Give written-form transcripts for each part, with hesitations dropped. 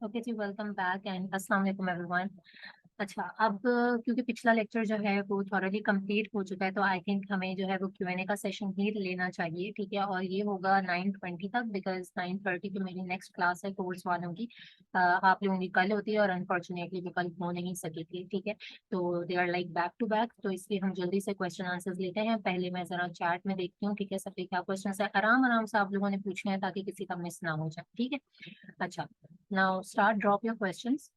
Okay ji, welcome back and अस्सलाम वालेकुम everyone. अच्छा, अब क्योंकि पिछला लेक्चर जो है वो थॉरली कंप्लीट हो चुका है, तो आई थिंक हमें जो है वो Q&A का सेशन ही लेना चाहिए, ठीक है। और ये होगा 9:20 तक, बिकॉज 9:30 पे मेरी नेक्स्ट क्लास है कोर्स वालों की। आप लोगों की कल होती है और अनफॉर्चुनेटली वो कल हो नहीं सकी थी, ठीक है। तो they are like back to back, तो इसलिए हम जल्दी से क्वेश्चन आंसर्स लेते हैं। पहले मैं जरा चैट में देखती हूँ, ठीक है, सबके क्या क्वेश्चन है। आराम आराम से आप लोगों ने पूछना है ताकि किसी का मिस ना हो जाए, ठीक है। अच्छा, now start, drop your questions.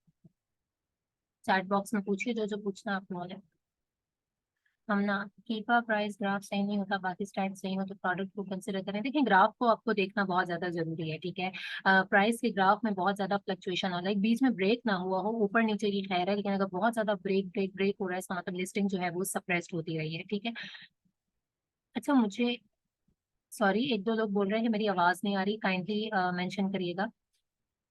Chat box में पूछिए जो जो पूछना आप लोगों ने। हम ना, कीपा प्राइस ग्राफ सही नहीं होता, बाकी स्टाइल सही हो तो प्रोडक्ट को कंसिडर करें। देखिए, ग्राफ को आपको देखना बहुत ज्यादा जरूरी है, ठीक है। प्राइस के ग्राफ में बहुत ज्यादा फ्लक्चुएशन हो, लाइक बीच में ब्रेक ना हुआ हो, ऊपर नीचे ही ठहरा है, लेकिन अगर बहुत ज्यादा ब्रेक ब्रेक ब्रेक हो रहा है, इसका मतलब लिस्टिंग जो है वो सप्रेस्ड होती रही है, ठीक है। अच्छा, मुझे सॉरी, एक दो लोग बोल रहे हैं कि मेरी आवाज नहीं आ रही, काइंडली मेंशन करिएगा।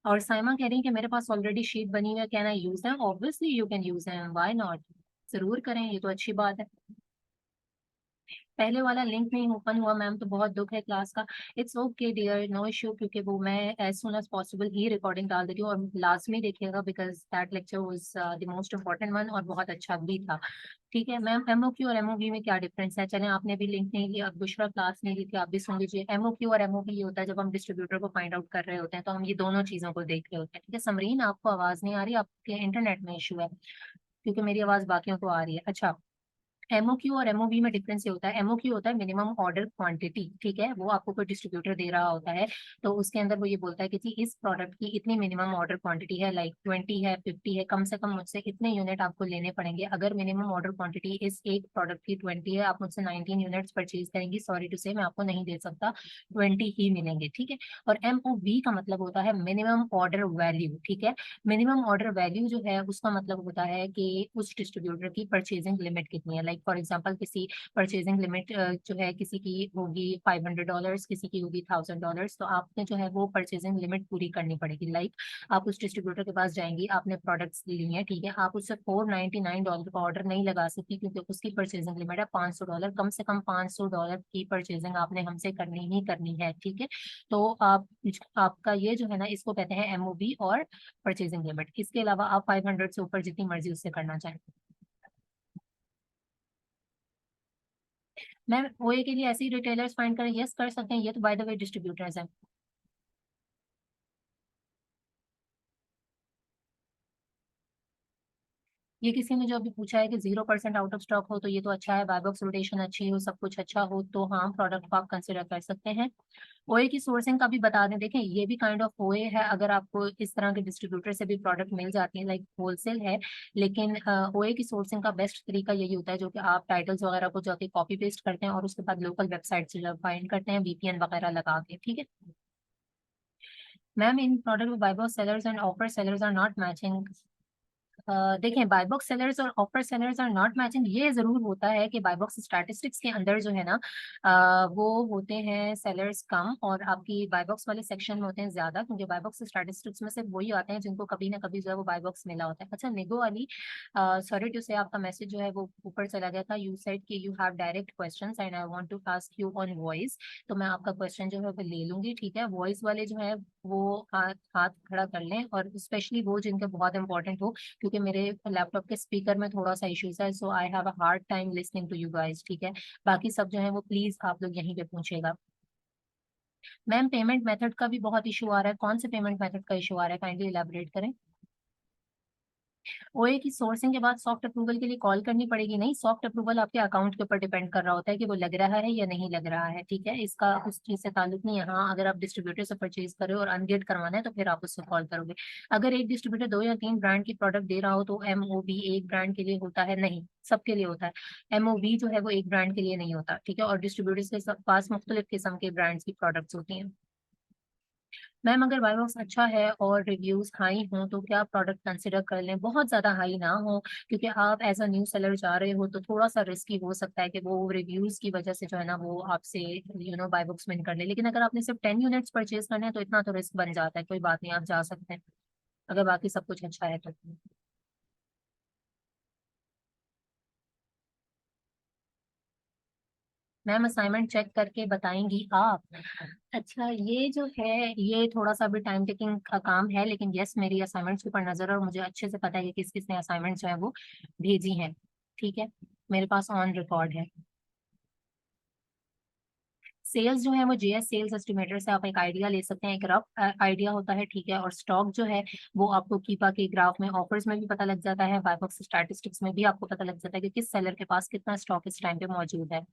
और साइमा कह रही है कि मेरे पास ऑलरेडी शीट बनी हुई है, कैन आई यूज है? ऑब्वियसली यू कैन यूज है, व्हाई नॉट। जरूर करें, ये तो अच्छी बात है। पहले वाला लिंक नहीं ओपन हुआ मैम, तो बहुत दुख है क्लास का। It's okay dear, no issue, क्योंकि वो मैं एज सुन एज पॉसिबल ही रिकॉर्डिंग डाल देती हूँ, और लाजमी देखिएगा because that lecture was the most important one, और बहुत अच्छा भी था, ठीक है। मैम, एमओक्यू और एमओवी में क्या डिफरेंस है? चलें, आपने भी लिंक नहीं लिया, बुशरा क्लास नहीं ली थी, आप भी सुन लीजिए। एमओक्यू और एमओवी ये होता है जब हम डिस्ट्रीब्यूटर को फाइंड आउट कर रहे होते हैं, तो हम ये दोनों चीजों को देख रहे होते हैं, ठीक है। समरीन, आपको आवाज नहीं आ रही, आपके इंटरनेट में इशू है, क्योंकि मेरी आवाज बाकियों को आ रही है। अच्छा, एमओक्यू और एमओवी में डिफरेंस ये होता है, एमओक्यू होता है मिनिमम ऑर्डर क्वांटिटी, ठीक है। वो आपको कोई डिस्ट्रीब्यूटर दे रहा होता है, तो उसके अंदर वो ये बोलता है कि जी इस प्रोडक्ट की इतनी मिनिमम ऑर्डर क्वांटिटी है, लाइक 20 है, 50 है, कम से कम मुझसे इतने यूनिट आपको लेने पड़ेंगे। अगर मिनिमम ऑर्डर क्वांटिटी इस एक प्रोडक्ट की 20 है, आप मुझसे 19 यूनिट्स परचेज करेंगी, सॉरी टू से मैं आपको नहीं दे सकता, 20 ही मिलेंगे, ठीक है। और एमओवी का मतलब होता है मिनिमम ऑर्डर वैल्यू, ठीक है। मिनिमम ऑर्डर वैल्यू जो है उसका मतलब होता है कि उस डिस्ट्रीब्यूटर की परचेजिंग लिमिट कितनी है। लाइक फॉर एग्जांपल, किसी परचेजिंग लिमिट जो है किसी की होगी $500, किसी की होगी $1000, तो आपने जो है वो परचेजिंग लिमिट पूरी करनी पड़ेगी। लाइक आप उस डिस्ट्रीब्यूटर के पास जाएंगी, आपने प्रोडक्ट्स लिए हैं, ठीक है, आप उससे $499 का ऑर्डर नहीं लगा सकती, क्योंकि उसकी परचेजिंग लिमिट है $500। कम से कम $500 की परचेजिंग आपने हमसे करनी ही करनी है, ठीक है। तो आप, आपका ये जो है ना, इसको कहते हैं एमओबी और परचेजिंग लिमिट। इसके अलावा आप 500 से ऊपर जितनी मर्जी उससे करना चाहें। मैम, ओए के लिए ऐसे ही रिटेलर्स फाइंड करें, यस कर सकते हैं, ये तो बाय द वे डिस्ट्रीब्यूटर्स हैं। ये किसी ने जो अभी पूछा है कि 0% आउट ऑफ स्टॉक हो तो ये तो अच्छा है, बाय बॉक्स रोटेशन अच्छी हो, सब कुछ अच्छा हो, तो हाँ, प्रोडक्ट को आप कंसिडर कर सकते हैं। ओए की सोर्सिंग का भी बता दें, देखें ये भी काइंड ऑफ ओए है, अगर आपको इस तरह के डिस्ट्रीब्यूटर से भी प्रोडक्ट मिल जाती है, लाइक होलसेल है, लेकिन ओए की सोर्सिंग का बेस्ट तरीका यही होता है, जो कि आप टाइटल्स वगैरह को जाके कॉपी पेस्ट करते हैं और उसके बाद लोकल वेबसाइट से जब फाइंड करते हैं वीपीएन वगैरह लगा के, ठीक है। Ma'am, in product buy box sellers and offer sellers are not matching. देखें, बाय बॉक्स सेलर्स और offer sellers are not matching, ये जरूर होता है कि बाय बॉक्स स्टैटिस्टिक्स के अंदर जो है ना, वो होते हैं सेलर्स कम, और आपकी बाय बॉक्स वाले सेक्शन में होते हैं ज्यादा, क्योंकि बाय बॉक्स स्टैटिस्टिक्स में से वही आते हैं जिनको कभी ना कभी जो है वो बाय बॉक्स मिला होता है। अच्छा, निगो अली, सॉरी टू से आपका मैसेज जो है वो ऊपर चला गया था। यू सेड कि you have direct questions and I want to ask you on voice, तो मैं आपका क्वेश्चन जो है वो ले लूंगी, ठीक है। वॉइस वाले जो है वो हाथ हाथ खड़ा कर लें, और स्पेशली वो जिनके बहुत इंपॉर्टेंट हो, क्योंकि मेरे लैपटॉप के स्पीकर में थोड़ा सा इश्यूज है, so I have a hard time listening to you guys, ठीक है। बाकी सब जो है वो प्लीज आप लोग यहीं पे पूछेगा। मैम, पेमेंट मेथड का भी बहुत इशू आ रहा है, कौन से पेमेंट मेथड का इशू आ रहा है, काइंडली इलेबोरेट करें। ओए की सोर्सिंग के बाद सॉफ्ट अप्रूवल के लिए कॉल करनी पड़ेगी? नहीं, सॉफ्ट अप्रूवल आपके अकाउंट के ऊपर डिपेंड कर रहा होता है कि वो लग रहा है या नहीं लग रहा है, ठीक है। इसका उस चीज से ताल्लुक नहीं है। हाँ, अगर आप डिस्ट्रीब्यूटर से परचेज कर रहे हो और अनगेट करवाना है तो फिर आप उससे कॉल करोगे। अगर एक डिस्ट्रीब्यूटर 2 या 3 ब्रांड की प्रोडक्ट दे रहा हो तो एमओबी एक ब्रांड के लिए होता है? नहीं, सबके लिए होता है। एमओबी जो है वो एक ब्रांड के लिए नहीं होता, ठीक है। और डिस्ट्रीब्यूटर्स के पास मुख्तलिफ किस्म के ब्रांड्स की प्रोडक्ट्स होती हैं। मैम, अगर बाय बॉक्स अच्छा है और रिव्यूज हाई हों तो क्या प्रोडक्ट कंसिडर कर लें? बहुत ज्यादा हाई ना हो, क्योंकि आप एज अ न्यू सेलर जा रहे हो, तो थोड़ा सा रिस्की हो सकता है कि वो रिव्यूज की वजह से जो है ना वो आपसे बाय बॉक्स विन कर ले। लेकिन अगर आपने सिर्फ 10 यूनिट्स परचेज करने हैं तो इतना तो रिस्क बन जाता है, कोई बात नहीं, आप जा सकते हैं अगर बाकी सब कुछ अच्छा है तो। मैम असाइनमेंट चेक करके बताएंगी आप? अच्छा, ये जो है ये थोड़ा सा भी टाइम टेकिंग का काम है, लेकिन यस मेरी असाइनमेंट्स के ऊपर नजर है और मुझे अच्छे से पता है कि किस किस ने असाइनमेंट जो है वो भेजी हैं। ठीक है, मेरे पास ऑन रिकॉर्ड है। सेल्स जो है वो जीएस सेल्स एस्टिमेटर से आप एक आइडिया ले सकते हैं, एक रफ आइडिया होता है। ठीक है, और स्टॉक जो है वो आपको कीपा के ग्राफ में, ऑफर्स में भी पता लग जाता है, बायबॉक्स स्टैटिस्टिक्स में भी आपको पता लग जाता है कि किस सेलर के पास कितना स्टॉक इस टाइम पे मौजूद है।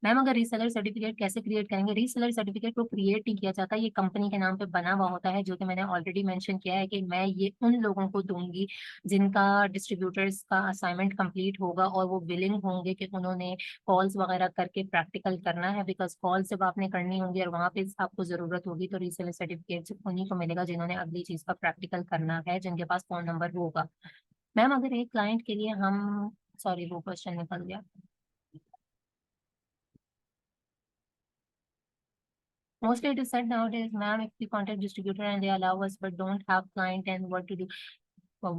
मैम अगर रीसेलर सर्टिफिकेट कैसे क्रिएट करेंगे? रीसेलर सर्टिफिकेट को क्रिएट नहीं किया जाता, ये कंपनी के नाम पे बना हुआ होता है, जो कि मैंने ऑलरेडी मेंशन किया है कि मैं ये उन लोगों को दूंगी जिनका डिस्ट्रीब्यूटर्स का असाइनमेंट कंप्लीट होगा और वो विलिंग होंगे कि उन्होंने कॉल्स वगैरह करके प्रैक्टिकल करना है, बिकॉज कॉल जब आपने करनी होंगी और वहाँ पे आपको जरूरत होगी तो रीसेलर सर्टिफिकेट सिर्फ उन्हीं को मिलेगा जिन्होंने अगली चीज का प्रैक्टिकल करना है, जिनके पास फोन नंबर होगा। मैम अगर एक क्लाइंट के लिए हम, सॉरी वो क्वेश्चन निकल गया। Mostly it is said nowadays, ma'am, if we contact distributor and they allow us but don't have client and what to do?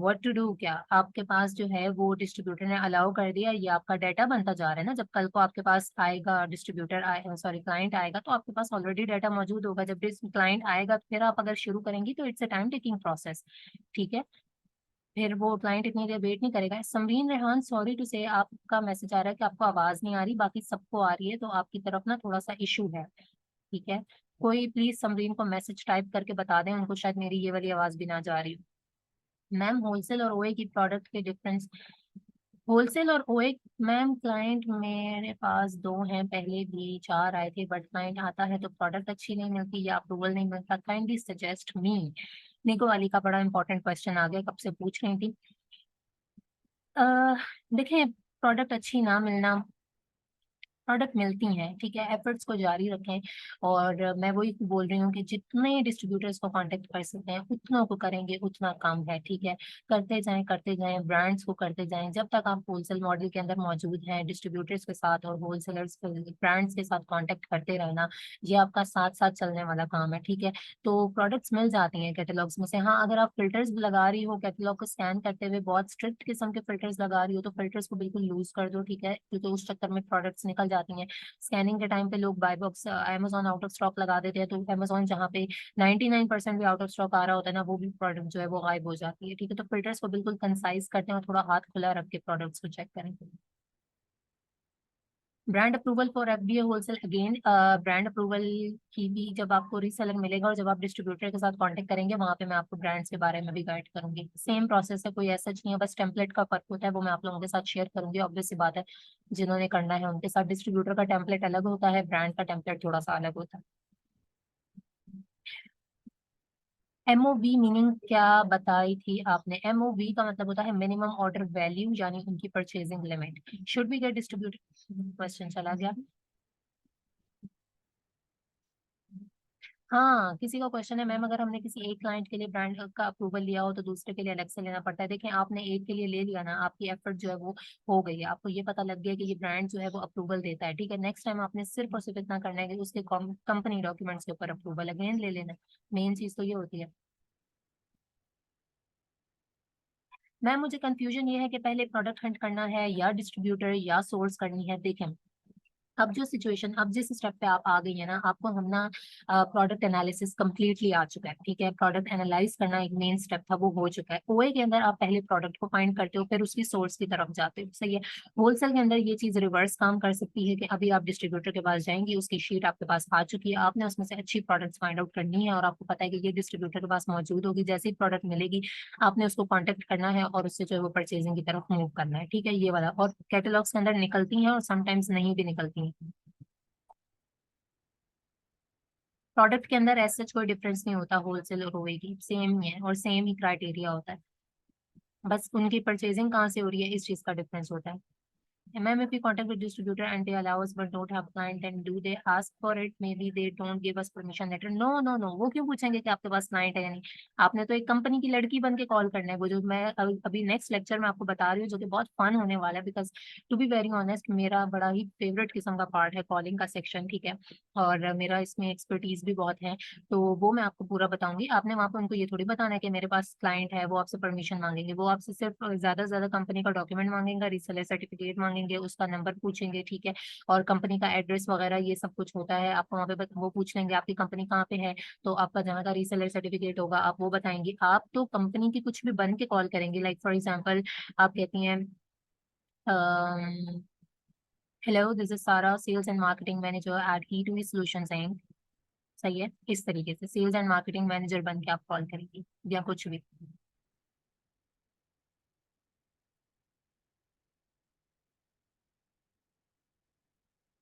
What to do क्या आपके पास जो है वो डिस्ट्रीब्यूटर ने अलाउ कर दिया, ये आपका डाटा बनता जा रहा है ना। जब कल को आपके पास आएगा डिस्ट्रीब्यूटर आए, सॉरी क्लाइंट आएगा, तो आपके पास ऑलरेडी डाटा मौजूद होगा। जब क्लाइंट आएगा तो फिर आप अगर शुरू करेंगी तो it's a time taking process. ठीक है, फिर वो क्लाइंट इतनी देर वेट नहीं करेगा। समरीन रेहान, सॉरी टू से आपका मैसेज आ रहा है कि आपको आवाज नहीं आ रही, बाकी सबको आ रही है, तो आपकी तरफ ना थोड़ा सा इशू है। ठीक है, कोई प्लीज समरीन को मैसेज टाइप करके बता दें, उनको शायद मेरी ये वाली आवाज भी ना जा रही हो। मैम होलसेल और ओए की प्रोडक्ट के डिफरेंस? होलसेल और ओए, मैम क्लाइंट मेरे पास दो हैं, पहले भी चार आए थे, बट क्लाइंट आता है तो प्रोडक्ट अच्छी नहीं मिलती या अप्रूवल नहीं मिलता। Kindly suggest me. निको वाली का बड़ा इंपॉर्टेंट क्वेश्चन आ गया, कब से पूछ रही थी। अह देखें, प्रोडक्ट अच्छी ना मिलना, प्रोडक्ट मिलती हैं, ठीक है, एफर्ट्स को जारी रखें। और मैं वही बोल रही हूँ कि जितने डिस्ट्रीब्यूटर्स को कांटेक्ट कर सकते हैं उतनों को करेंगे उतना कम है। ठीक है, करते जाएं ब्रांड्स को करते जाएं, जब तक आप होलसेल मॉडल के अंदर मौजूद हैं डिस्ट्रीब्यूटर्स के साथ और होलसेलर्स ब्रांड्स के साथ कांटेक्ट करते रहना, ये आपका साथ साथ चलने वाला काम है। ठीक है, तो प्रोडक्ट्स मिल जाती हैं कैटलॉग्स में से। हाँ, अगर आप फिल्टर्स लगा रही हो कैटलॉग को स्कैन करते हुए, बहुत स्ट्रिक्ट किस्म के फिल्टर्स लगा रही हो, तो फिल्टर्स को बिल्कुल लूज कर दो। ठीक है, क्योंकि उस चक्कर में प्रोडक्ट्स निकल जाती हैं। स्कैनिंग के टाइम पे लोग buy box Amazon out of stock लगा देते हैं, तो अमेजोन जहाँ पे 99% भी आउट ऑफ स्टॉक आ रहा होता है ना, वो भी प्रोडक्ट जो है वो गायब हो जाती है। ठीक है, तो फिल्टर्स को बिल्कुल कंसाइज करते हैं और थोड़ा हाथ खुला रख के प्रोडक्ट्स को चेक करें। Brand approval for FDA wholesale, again brand approval की भी जब आपको रीसेलर मिलेगा और जब आप डिस्ट्रीब्यूटर के साथ कांटेक्ट करेंगे, वहां पे मैं आपको ब्रांड्स के बारे में भी गाइड करूंगी। सेम प्रोसेस है, कोई ऐसा नहीं है, बस टेम्पलेट का फर्क होता है, वो मैं आप लोगों के साथ शेयर करूंगी। ऑब्वियस सी बात है, जिन्होंने करना है उनके साथ। डिस्ट्रीब्यूटर का टेम्पलेट अलग होता है, ब्रांड का टेम्पलेट थोड़ा सा अलग होता है। एमओवी मीनिंग क्या बताई थी आपने? एमओवी का मतलब होता है मिनिमम ऑर्डर वैल्यू, यानी उनकी purchasing limit. Should be get distributor, question चला गया। हाँ, किसी का क्वेश्चन है मैम, अगर हमने किसी एक क्लाइंट के लिए ब्रांड का अप्रूवल लिया हो तो दूसरे के लिए अलग से लेना पड़ता है। देखें, आपने एक के लिए ले लिया ना, आपकी एफर्ट जो है वो हो गई है, आपको ये पता लग गया कि ये ब्रांड जो है वो अप्रूवल देता है। ठीक है, नेक्स्ट टाइम आपने सिर्फ और सिर्फ इतना करना है कि उसके कंपनी डॉक्यूमेंट्स के ऊपर अप्रूवल अगेन ले लेना। मेन चीज तो ये होती है। मैम मुझे कंफ्यूजन ये है कि पहले प्रोडक्ट हंट करना है या डिस्ट्रीब्यूटर या सोर्स करनी है। देखें, अब जो सिचुएशन, अब जिस स्टेप पे आप आ गई है ना, आपको हम ना प्रोडक्ट एनालिसिस कम्प्लीटली आ चुका है। ठीक है, प्रोडक्ट एनालाइज करना एक मेन स्टेप था, वो हो चुका है। ओए के अंदर आप पहले प्रोडक्ट को फाइंड करते हो, फिर उसकी सोर्स की तरफ जाते हो, सही है। होलसेल के अंदर ये चीज रिवर्स काम कर सकती है कि अभी आप डिस्ट्रीब्यूटर के पास जाएंगी, उसकी शीट आपके पास आ चुकी है, आपने उसमें से अच्छी प्रोडक्ट्स फाइंड आउट करनी है और आपको पता है कि ये डिस्ट्रीब्यूटर के पास मौजूद होगी। जैसे ही प्रोडक्ट मिलेगी आपने उसको कॉन्टेक्ट करना है और उससे जो है वो परचेजिंग की तरफ मूव करना है। ठीक है, ये वाला। और कैटलॉग्स के अंदर निकलती हैं और समटाइम्स नहीं भी निकलती हैं। प्रोडक्ट के अंदर ऐसा कोई डिफरेंस नहीं होता, होलसेल और ओए की सेम ही है और सेम ही क्राइटेरिया होता है, बस उनकी परचेजिंग कहाँ से हो रही है इस चीज का डिफरेंस होता है। Ma'am, if we contact with distributor and they allow us but don't have client, then do they ask for it? Maybe they don't give us permission letter. No, no, no. वो क्यों पूछेंगे कि आपके पास client है या नहीं? आपने तो एक कंपनी की लड़की बन के कॉल करना है, वो जो मैं अभी नेक्स्ट लेक्चर में आपको बता रही हूँ, जो कि बहुत फन होने वाला है। Because to be very honest, मेरा बड़ा ही फेवरेट किस्म का पार्ट है कॉलिंग का सेक्शन। ठीक है, और मेरा इसमें एक्सपर्टीज भी बहुत है, तो वो मैं आपको पूरा बताऊंगी। आपने वहाँ पे उनको ये थोड़ी बताना है कि मेरे पास क्लाइंट है, वो आपसे परमिशन मांगेंगे। वो आपसे सिर्फ ज्यादा से ज्यादा कंपनी का डॉक्यूमेंट मांगेगा, रीसेलर सर्टिफिकेट मांगेंगे, करेंगे, उसका नंबर पूछेंगे, ठीक है, और कंपनी का एड्रेस वगैरह ये सब कुछ होता है, आपको वहाँ पे वो पूछ लेंगे आपकी कंपनी कहाँ पे है, तो आपका जहाँ का रीसेलर सर्टिफिकेट होगा आप वो बताएंगे। आप तो कंपनी की कुछ भी बन के कॉल करेंगे, लाइक फॉर एग्जाम्पल आप कहती हैं hello this is Sara, sales and marketing manager at ही2ई सॉल्यूशंस इंक। सही है, इस तरीके से सेल्स एंड मार्केटिंग मैनेजर बन के आप कॉल करेंगे या कुछ भी।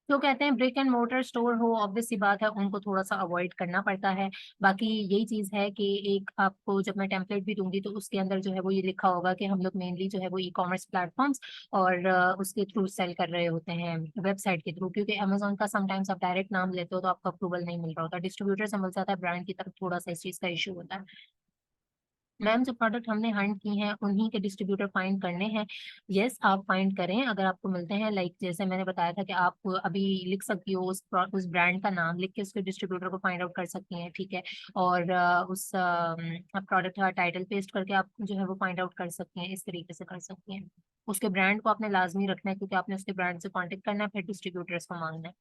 तो कहते हैं ब्रिक एंड मोटर स्टोर हो, ऑब्वियस सी बात है उनको थोड़ा सा अवॉइड करना पड़ता है। बाकी यही चीज है कि एक आपको जब मैं टेम्पलेट भी दूंगी तो उसके अंदर जो है वो ये लिखा होगा कि हम लोग मेनली जो है वो ई कॉमर्स प्लेटफॉर्म्स और उसके थ्रू सेल कर रहे होते हैं, वेबसाइट के थ्रू, क्योंकि अमेजोन का समटाइम्स आप डायरेक्ट नाम लेते हो तो आपको अप्रूवल नहीं मिल रहा होता, डिस्ट्रीब्यूटर से मिल जाता है, ब्रांड की तरफ थोड़ा सा इस चीज का इशू होता है। मैम जो प्रोडक्ट हमने हंट की हैं उन्हीं के डिस्ट्रीब्यूटर फाइंड करने हैं। यस आप फाइंड करें अगर आपको मिलते हैं, लाइक जैसे मैंने बताया था कि आप अभी लिख सकती हो उस ब्रांड का नाम लिख के उसके डिस्ट्रीब्यूटर को फाइंड आउट कर सकती हैं, ठीक है, और उस प्रोडक्ट का टाइटल पेस्ट करके आप जो है वो फाइंड आउट कर सकती हैं, इस तरीके से कर सकती हैं। उसके ब्रांड को आपने लाजमी रखना है क्योंकि आपने उसके ब्रांड से कॉन्टेक्ट करना है, फिर डिस्ट्रीब्यूटर्स को मांगना है।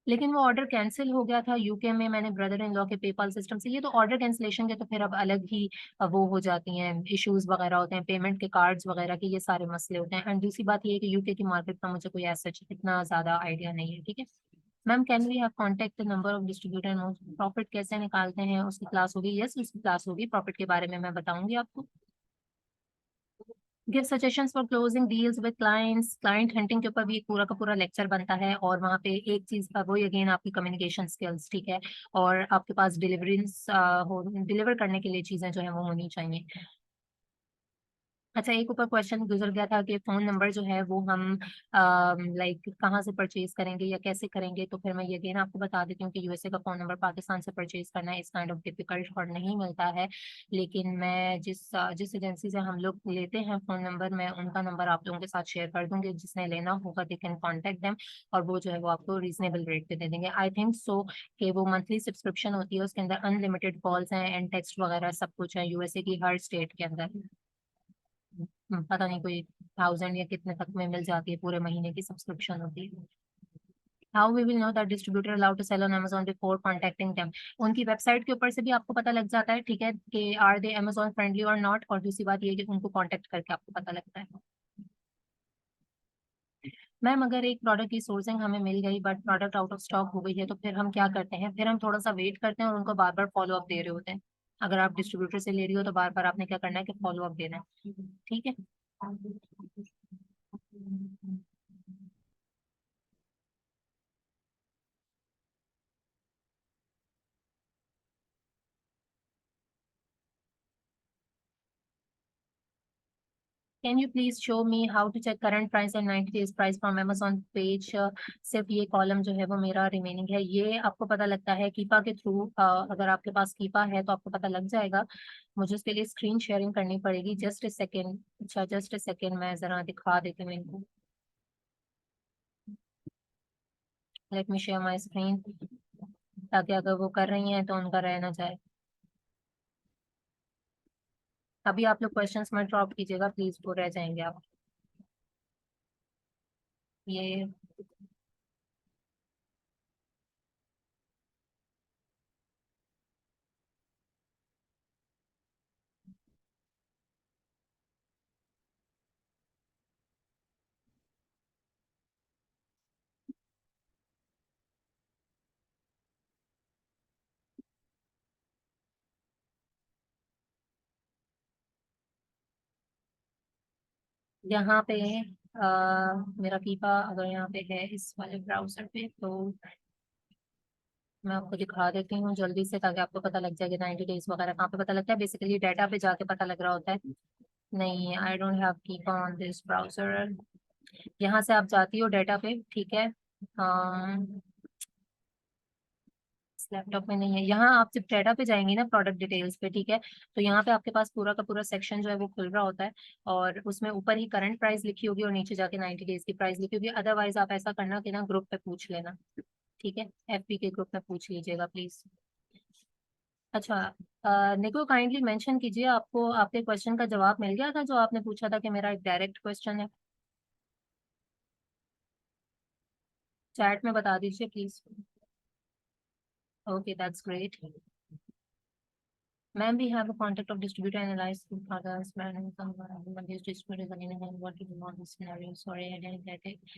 लेकिन वो ऑर्डर कैंसिल हो गया था यूके में, मैंने ब्रदर इन लॉ के पेपाल सिस्टम से, ये तो ऑर्डर कैंसिलेशन के तो फिर अब अलग ही वो हो जाती हैं, इश्यूज वगैरह होते हैं, पेमेंट के कार्ड्स वगैरह के, ये सारे मसले होते हैं। एंड दूसरी बात ये है कि यूके की मार्केट का मुझे कोई ऐसा इतना ज्यादा आइडिया नहीं है, ठीक है। Ma'am can we have contact the number of distributor, profit कैसे निकालते हैं उसकी क्लास होगी? यस उसकी क्लास होगी, प्रॉफिट के बारे में मैं बताऊंगी आपको। Give suggestions for closing deals with clients, client hunting के ऊपर भी एक पूरा का पूरा लेक्चर बनता है, और वहाँ पे एक चीज का वो अगेन आपकी कम्युनिकेशन स्किल्स, ठीक है, और आपके पास डिलीवरीज हो, डिलीवर करने के लिए चीजें जो है वो होनी चाहिए। अच्छा एक ऊपर क्वेश्चन गुजर गया था कि फोन नंबर जो है वो हम लाइक कहाँ से परचेज करेंगे या कैसे करेंगे, तो फिर मैं ये अगेन आपको बता देती हूँ कि यूएसए का फोन नंबर पाकिस्तान से परचेज करना इस काइंड ऑफ डिफिकल्ट और नहीं मिलता है। लेकिन मैं जिस एजेंसी से हम लोग लेते हैं फोन नंबर, मैं उनका नंबर आप लोगों के साथ शेयर कर दूंगी, जिसने लेना होगा दे कैन कॉन्टेक्ट देम, और वो जो है वो आपको रीजनेबल रेट पे दे देंगे। आई थिंक सो कि वो मंथली सब्सक्रिप्शन होती है, उसके अंदर अनलिमिटेड कॉल्स हैं एंड टेक्स्ट वगैरह सब कुछ है, यूएसए की हर स्टेट के अंदर। पता नहीं कोई 1000 या कितने तक में मिल जाती है, पूरे महीने की सब्सक्रिप्शन होती है। How we will know that distributor allowed to sell on Amazon before contacting them? उनकी वेबसाइट के ऊपर से भी आपको पता लग जाता है, ठीक है, कि आर दे Amazon फ्रेंडली और नॉट, और दूसरी बात ये है कि उनको कॉन्टेक्ट करके आपको पता लगता है। मैम अगर एक प्रोडक्ट की सोर्सिंग हमें मिल गई but product out of stock हो गई है तो फिर हम क्या करते हैं, फिर हम थोड़ा सा वेट करते हैं और उनको बार बार फॉलो अप दे रहे होते हैं। अगर आप डिस्ट्रीब्यूटर से ले रही हो तो बार बार आपने क्या करना है कि फॉलो अप देना है, ठीक है। Can you please show me how to check current price and 90 days price from Amazon page? सिर्फ ये कॉलम जो है वो मेरा रिमेनिंग है, ये आपको पता लगता है कीपा के थ्रू, अगर आपके पास कीपा है तो आपको पता लग जाएगा। मुझे उसके लिए स्क्रीन शेयरिंग करनी पड़ेगी, जस्ट ए सेकेंड। अच्छा जस्ट ए सेकेंड, मैं जरा दिखा देती हूँ इनको। Let me share my screen, ताकि अगर वो कर रही हैं तो उनका रह ना जाए। अभी आप लोग क्वेश्चंस मत ड्रॉप कीजिएगा प्लीज, वो रह जाएंगे आप। ये यहाँ पे मेरा कीपा अगर यहाँ पे है इस वाले ब्राउजर पे, तो मैं आपको दिखा देती हूँ जल्दी से ताकि आपको पता लग जाए कि 90 डेज वगैरह कहाँ पे पता लगता है, बेसिकली डाटा पे जाके पता लग रहा होता है। नहीं I don't have keeper on this browser. यहाँ से आप जाती हो डाटा पे, ठीक है, इस लैपटॉप में नहीं है, यहाँ आप जब डाटा पे जाएंगी ना प्रोडक्ट डिटेल्स पे, ठीक है, तो यहाँ पे आपके पास पूरा का पूरा सेक्शन जो है वो खुल रहा होता है, और उसमें ऊपर ही करंट प्राइस लिखी होगी और नीचे जाके 90 डेज की प्राइस लिखी होगी। अदरवाइज आप ऐसा करना कि ना ग्रुप पे पूछ लेना, ठीक है, एफपी के ग्रुप में पूछ लीजिएगा प्लीज। अच्छा, निको काइंडली मेंशन कीजिए, आपको आपके क्वेश्चन का जवाब मिल गया था जो आपने पूछा था कि मेरा एक डायरेक्ट क्वेश्चन है। चैट में बता दीजिए please. Okay, that's great. Ma'am, we have a contact of distributor analyzed through others, managing some these distributors again and what to do on this scenario. Sorry, I didn't get it.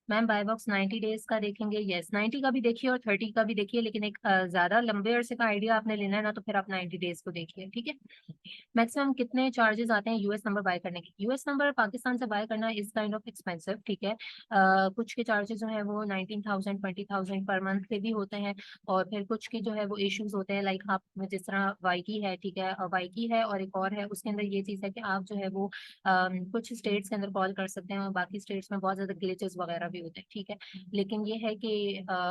Ma'am buy box 90 days का देखेंगे, yes 90 का भी देखिए और 30 का भी देखिए, लेकिन एक ज्यादा लंबे अरसे का आइडिया आपने लेना है ना, तो फिर आप 90 डेज को देखिए, ठीक है। मैक्सिमम कितने चार्जेस आते हैं यूएस नंबर बाय करने के? यूएस नंबर पाकिस्तान से बाय करना इज काइंड ऑफ एक्सपेंसिव, ठीक है। कुछ के चार्जेस जो है वो 19,000 20,000 पर मंथ के भी होते हैं, और फिर कुछ के जो है वो इश्यूज होते हैं, लाइक आप जिस तरह वाईकी है, ठीक है, वाईकी है और एक और है, उसके अंदर ये चीज है कि आप जो है वो कुछ स्टेट्स के अंदर कॉल कर सकते हैं और बाकी स्टेट्स में बहुत ज्यादा ग्लिचेस वगैरह भी होते हैं, ठीक है। लेकिन ये है कि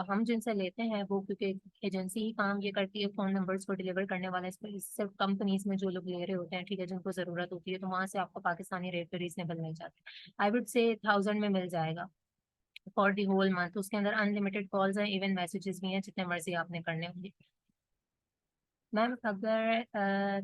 हम जिनसे लेते हैं वो, क्योंकि एजेंसी ही काम ये करती है फोन नंबर्स को डिलीवर करने वाला, इस पर सिर्फ कंपनीज में जो लोग ले रहे होते हैं, ठीक है, जिनको जरूरत होती है, तो वहां से आपको पाकिस्तानी रेट पे रीजनेबल मिल जाते हैं। आई वुड से 1000 में मिल जाएगा फॉर दी होल मंथ। उसके अंदर अनलिमिटेड कॉल्स हैं, इवन मैसेजेस भी हैं, जितने मर्जी आपने करने होंगे। मैम अगर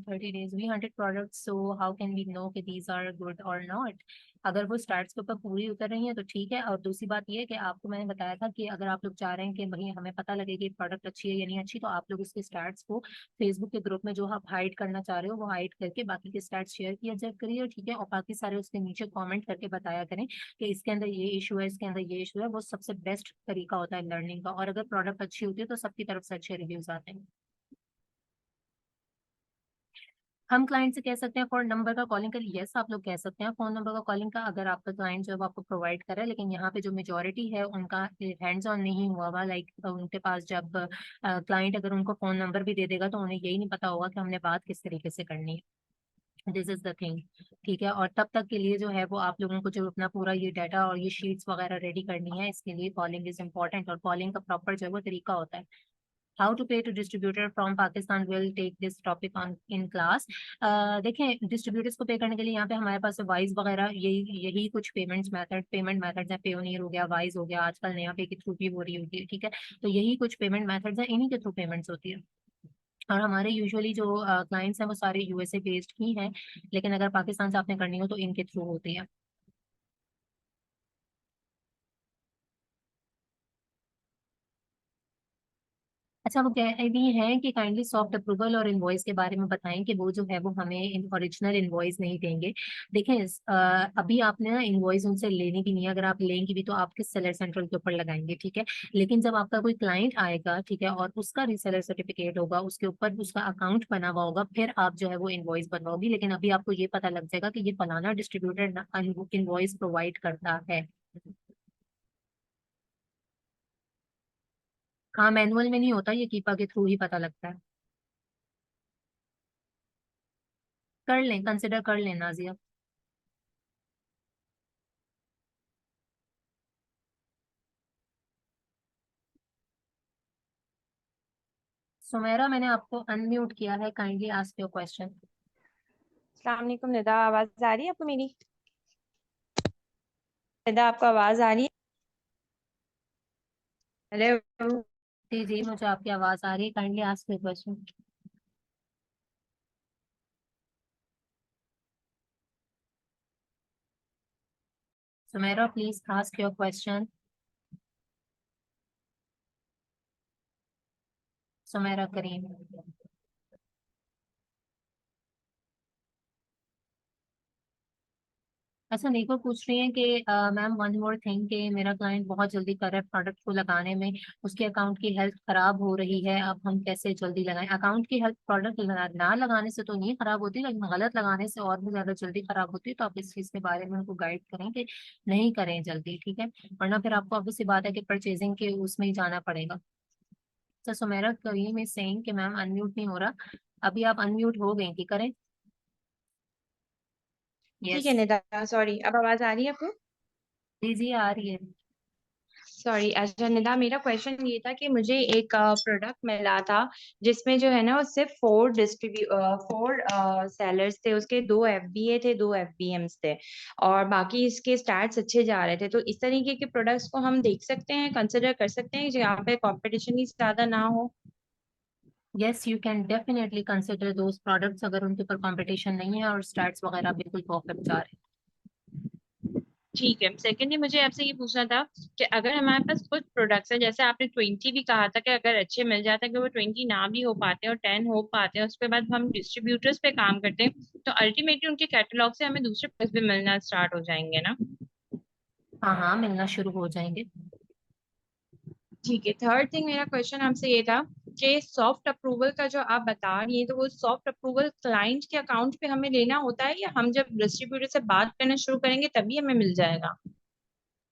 30 days we 100 products, so how can we know कि दीज आर गुड और नॉट? अगर वो स्टार्ट्स के ऊपर पूरी उतर रही है तो ठीक है, और दूसरी बात ये है कि आपको मैंने बताया था कि अगर आप लोग चाह रहे हैं कि भाई हमें पता लगे कि प्रोडक्ट अच्छी है या नहीं अच्छी, तो आप लोग उसके स्टार्ट्स को फेसबुक के ग्रुप में जो आप हाइड करना चाह रहे हो वो हाइड करके बाकी के स्टार्ट शेयर किया जाए करिए, ठीक है, और बाकी सारे उसके नीचे कॉमेंट करके बताया करें कि इसके अंदर ये इशू है, इसके अंदर ये इशू है। वो सबसे बेस्ट तरीका होता है लर्निंग का, और अगर प्रोडक्ट अच्छी होती है तो सबकी तरफ से अच्छे रिव्यूज आते हैं। हम क्लाइंट से कह सकते हैं फोन नंबर का कॉलिंग कर, यस आप लोग कह सकते हैं फोन नंबर का कॉलिंग का, अगर आपका क्लाइंट जो है वो आपको प्रोवाइड करे, लेकिन यहाँ पे जो मेजोरिटी है उनका हैंड्स ऑन नहीं हुआ हुआ, लाइक उनके पास जब क्लाइंट अगर उनको फोन नंबर भी दे देगा तो उन्हें यही नहीं पता होगा कि हमने बात किस तरीके से करनी है। दिस इज द थिंग, ठीक है। और तब तक के लिए जो है वो आप लोगों को जो अपना पूरा ये डाटा और ये शीट्स वगैरह रेडी करनी है, इसके लिए कॉलिंग इज इम्पोर्टेंट, और कॉलिंग का प्रॉपर जो है वो तरीका होता है। How to pay to distributor from Pakistan, will take this topic on in class. देखें, डिस्ट्रीब्यूटर्स को पे करने के लिए यहाँ पे हमारे पास वाइज वगैरह यही यही कुछ पेमेंट मेथड्स हैं। पेयोनियर हो गया, वाइज हो गया, आजकल नया पे के थ्रू भी हो रही होती है, ठीक है। तो यही कुछ पेमेंट मेथड्स हैं, इन्हीं के थ्रू पेमेंट्स होती है। और हमारे यूजुअली जो क्लाइंट्स हैं वो सारे यूएसए बेस्ड ही हैं, लेकिन अगर पाकिस्तान से आपने करनी हो तो इनके थ्रू होती है। अच्छा, वो कह रही हैं कि काइंडली सॉफ्ट अप्रूवल और इनवॉइस के बारे में बताएं कि वो जो है वो हमें ओरिजिनल इनवॉइस नहीं देंगे। देखें अभी आपने ना इनवॉइस उनसे लेनी भी नहीं है, अगर आप लेंगी भी तो आपके सेलर सेंट्रल के ऊपर लगाएंगे, ठीक है। लेकिन जब आपका कोई क्लाइंट आएगा, ठीक है, और उसका रीसेलर सर्टिफिकेट होगा, उसके ऊपर उसका अकाउंट बना हुआ होगा, फिर आप जो है वो इनवॉइस बनवाओगी। लेकिन अभी आपको ये पता लग जाएगा कि ये फलाना डिस्ट्रीब्यूटर इनवॉइस प्रोवाइड करता है। हाँ, मैनुअल में नहीं होता, ये कीपा के थ्रू ही पता लगता है। कर लें, कंसिडर कर लें नाजिया। सुमेरा, मैंने आपको अनम्यूट किया है, काइंडली आस्क योर क्वेश्चन। अस्सलाम वालेकुम निदा, आवाज आ रही है आपको मेरी? निदा, आपको आवाज आ रही है? हेलो। जी जी, मुझे आपकी आवाज आ रही है, kindly ask your question. Sumera, please ask your question. Sumera Karim. अच्छा, निको पूछ रही है कि मैम वन मोर थिंग, कि मेरा क्लाइंट बहुत जल्दी कर रहा है प्रोडक्ट को लगाने में, उसके अकाउंट की हेल्थ खराब हो रही है, अब हम कैसे जल्दी लगाएं? अकाउंट की हेल्थ प्रोडक्ट ना लगाने से तो नहीं खराब होती, लेकिन गलत लगाने से और भी ज्यादा जल्दी खराब होती है, तो आप इस चीज के बारे में उनको गाइड करें कि नहीं करें जल्दी, ठीक है। वरना फिर आपको ऑब्वियस सी बात है कि परचेजिंग के उसमें ही जाना पड़ेगा। तो सुमेरा करीम इज सेइंग कि मैम अनम्यूट नहीं हो रहा। अभी आप अनम्यूट हो गई थी, करें? ठीक यस। है निदा, सॉरी, अब आवाज आ रही है आपको? जी जी, आ रही है। सॉरी। अच्छा निदा, मेरा क्वेश्चन ये था कि मुझे एक प्रोडक्ट मिला था जिसमें जो है ना उससे फोर सेलर्स थे, उसके दो एफबीए थे, दो एफबीएम्स थे, और बाकी इसके स्टैट्स अच्छे जा रहे थे। तो इस तरीके के प्रोडक्ट्स को हम देख सकते हैं, कंसिडर कर सकते हैं जहाँ पे कंपटीशन ही ज्यादा ना हो? Yes, you can definitely consider those products अगर उनके ऊपर कंपटीशन नहीं है और स्टैट्स वगैरह बिल्कुल परफेक्ट जा रहे ठीक है। सेकेंडली मुझे आपसे ये पूछना था कि अगर हमारे पास कुछ प्रोडक्ट्स है, जैसे आपने 20 भी कहा था कि अगर अच्छे मिल जाते हैं कि वो 20 ना भी हो पाते हैं और 10 हो पाते हैं, उसके बाद हम डिस्ट्रीब्यूटर्स पे काम करते हैं, तो अल्टीमेटली उनके कैटलॉग से हमें दूसरे प्रोडक्ट्स भी मिलना स्टार्ट हो जाएंगे ना? हैं। हाँ हाँ, मिलना शुरू हो जाएंगे। ठीक है। थर्ड थिंग मेरा क्वेश्चन आपसे ये था कि सॉफ्ट अप्रूवल का जो आप बता रही हैं, तो वो सॉफ्ट अप्रूवल क्लाइंट के अकाउंट पे हमें लेना होता है, या हम जब डिस्ट्रीब्यूटर से बात करना शुरू करेंगे तभी हमें मिल जाएगा?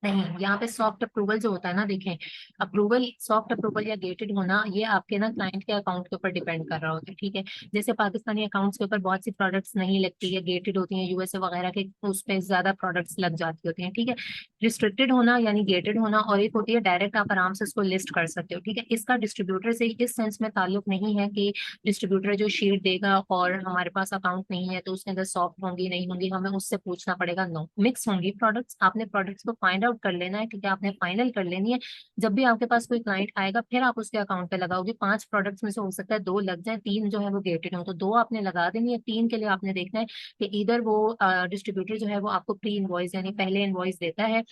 नहीं, यहाँ पे सॉफ्ट अप्रूवल जो होता है ना, देखें, अप्रूवल, सॉफ्ट अप्रूवल या गेटेड होना ये आपके ना क्लाइंट के अकाउंट के ऊपर डिपेंड कर रहा होता है, ठीक है। जैसे पाकिस्तानी अकाउंट्स के ऊपर बहुत सी प्रोडक्ट्स नहीं लगती है, गेटेड होती हैं, यूएसए वगैरह के उस पे ज्यादा प्रोडक्ट्स लग जाती होती हैं, ठीक है। रिस्ट्रिक्टेड होना यानी गेटेड होना, और एक होती है डायरेक्ट, आप आराम से उसको लिस्ट कर सकते हो, ठीक है। इसका डिस्ट्रीब्यूटर से इस सेंस में ताल्लुक नहीं है कि डिस्ट्रीब्यूटर जो शीट देगा और हमारे पास अकाउंट नहीं है तो उसके अंदर सॉफ्ट होंगी नहीं होंगी हमें उससे पूछना पड़ेगा। नो, मिक्स होंगी प्रोडक्ट्स। आपने प्रोडक्ट्स को फाइंड आउट कर लेना है, ठीक है, आपने फाइनल कर लेनी है। जब भी आपके पास कोई क्लाइंट आएगा फिर आप उसके अकाउंट पे लगाओगे। 5 प्रोडक्ट्स में से हो सकता है 2 लग जाए, 3 जो है वो गेटेड हो, तो 2 आपने लगा देनी है। 3 के लिए आपने देखना है कि इधर वो डिस्ट्रीब्यूटर जो है वो आपको प्री इनवॉइस यानी पहले इनवॉइस देता है,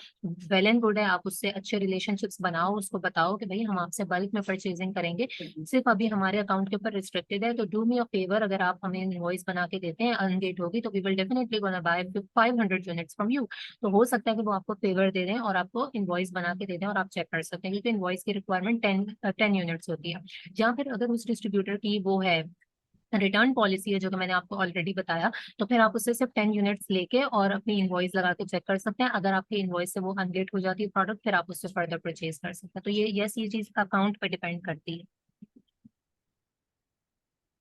वेल एंड गुड है, आप उससे अच्छे रिलेशनशिप्स बनाओ, उसको बताओ कि भाई हम आपसे बल्क में परचेजिंग करेंगे, सिर्फ अभी हमारे अकाउंट के ऊपर रिस्ट्रिक्टेड है, तो डू मी अ फेवर, अगर आप हमें इनवॉइस बना के देते हैं अनगेट होगी तो we will definitely gonna buy 500 units from you. तो हो सकता है कि वो आपको फेवर दे दें और आपको इनवॉइस बना के दे दें और आप चेक कर सकते हैं, क्योंकि इनवॉइस की रिक्वायरमेंट 10 यूनिट्स होती है। या फिर अगर उस डिस्ट्रीब्यूटर की वो है, रिटर्न पॉलिसी है, जो कि मैंने आपको ऑलरेडी बताया, तो फिर आप उससे सिर्फ 10 यूनिट्स लेके और अपनी इनवॉइस लगा के चेक कर सकते हैं। अगर आपकी इनवॉइस से वो अनगेट हो जाती है प्रोडक्ट, फिर आप उससे फर्दर परचेज कर सकते हैं। तो ये चीज अकाउंट पे डिपेंड करती है।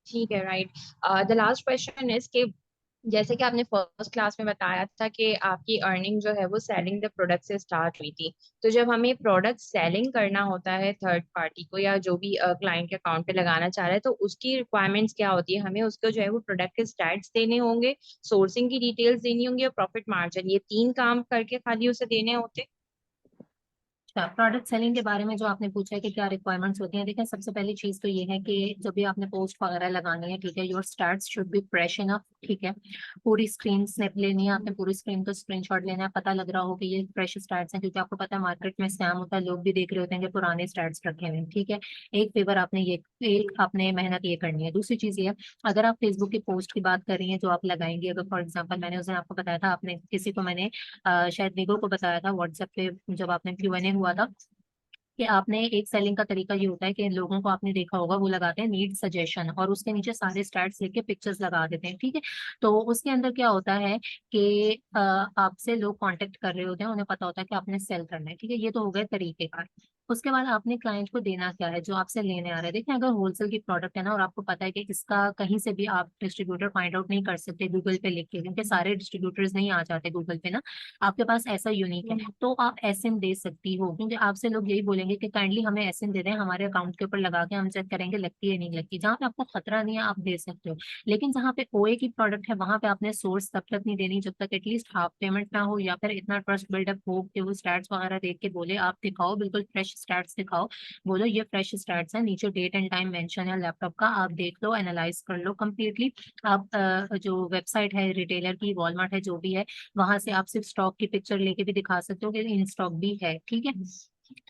ठीक है, right. The last question is कि जैसे कि आपने फर्स्ट क्लास में बताया था कि आपकी अर्निंग जो है वो सेलिंग द प्रोडक्ट से स्टार्ट हुई थी, तो जब हमें प्रोडक्ट सेलिंग करना होता है थर्ड पार्टी को, या जो भी क्लाइंट के अकाउंट पे लगाना चाह रहा है, तो उसकी रिक्वायरमेंट्स क्या होती है? हमें उसको जो है वो प्रोडक्ट के स्टैट्स देने होंगे, सोर्सिंग की डिटेल्स देनी होंगी, और प्रॉफिट मार्जिन, ये 3 काम करके खाली उसे देने होते? अच्छा, प्रोडक्ट सेलिंग के बारे में जो आपने पूछा है कि क्या रिक्वायरमेंट्स होती हैं, देखिए सबसे पहली चीज तो ये है कि जब भी आपने पोस्ट वगैरह लगानी है, ठीक है, your starts should be fresh enough, ठीक है। पूरी स्क्रीन स्नैप लेनी है आपने, पूरी स्क्रीन का स्क्रीनशॉट लेना है, पता लग रहा हो कि ये फ्रेश स्टार्ट्स हैं, क्योंकि आपको पता है मार्केट में स्कैम होता है, लोग भी देख रहे होते हैं कि पुराने स्टार्ट्स रखे हुए हैं, ठीक है। एक फेवर आपने ये, एक आपने मेहनत ये करनी है। दूसरी चीज ये है, अगर आप फेसबुक की पोस्ट की बात कर रही हैं जो आप लगाएंगे, अगर फॉर एग्जाम्पल मैंने उस दिन आपको बताया था, आपने किसी को मैंने शायद निगो को बताया था व्हाट्सएप पे जब आपने Q&A हुआ था, कि आपने एक सेलिंग का तरीका ये होता है कि लोगों को आपने देखा होगा वो लगाते हैं नीड सजेशन और उसके नीचे सारे स्टैट्स लेके पिक्चर्स लगा देते हैं, ठीक है। तो उसके अंदर क्या होता है कि आपसे लोग कांटेक्ट कर रहे होते हैं, उन्हें पता होता है कि आपने सेल करना है, ठीक है। ये तो हो गए तरीकेकार। उसके बाद आपने क्लाइंट को देना क्या है जो आपसे लेने आ रहा है। देखिए, अगर होलसेल की प्रोडक्ट है ना और आपको पता है कि इसका कहीं से भी आप डिस्ट्रीब्यूटर फाइंड आउट नहीं कर सकते गूगल पे लिख के, क्योंकि सारे डिस्ट्रीब्यूटर्स नहीं आ जाते गूगल पे ना, आपके पास ऐसा यूनिक है, तो आप एसएन दे सकती हो, क्योंकि आपसे लोग यही बोलेंगे कि काइंडली हमें एसएन दे दें, हमारे अकाउंट के ऊपर लगा के हम चेक करेंगे लगती है नहीं लगती। जहाँ पे आपको खतरा नहीं है आप दे सकते हो, लेकिन जहाँ पे ओए की प्रोडक्ट है वहां पे आपने सोर्स तब तक नहीं देनी जब तक एटलीस्ट हाफ पेमेंट ना हो, या फिर इतना ट्रस्ट बिल्डअप हो कि वो स्टैट्स वगैरह देख के बोले, आप दिखाओ बिल्कुल फ्रेश स्टैट्स दिखाओ, बोलो ये फ्रेश स्टैट्स है, नीचे डेट एंड टाइम मेंशन है लैपटॉप का, आप देख लो, एनालाइज कर लो कंप्लीटली। आप जो वेबसाइट है रिटेलर की, वॉलमार्ट है, जो भी है, वहां से आप सिर्फ स्टॉक की पिक्चर लेके भी दिखा सकते हो कि इन स्टॉक भी है, ठीक है।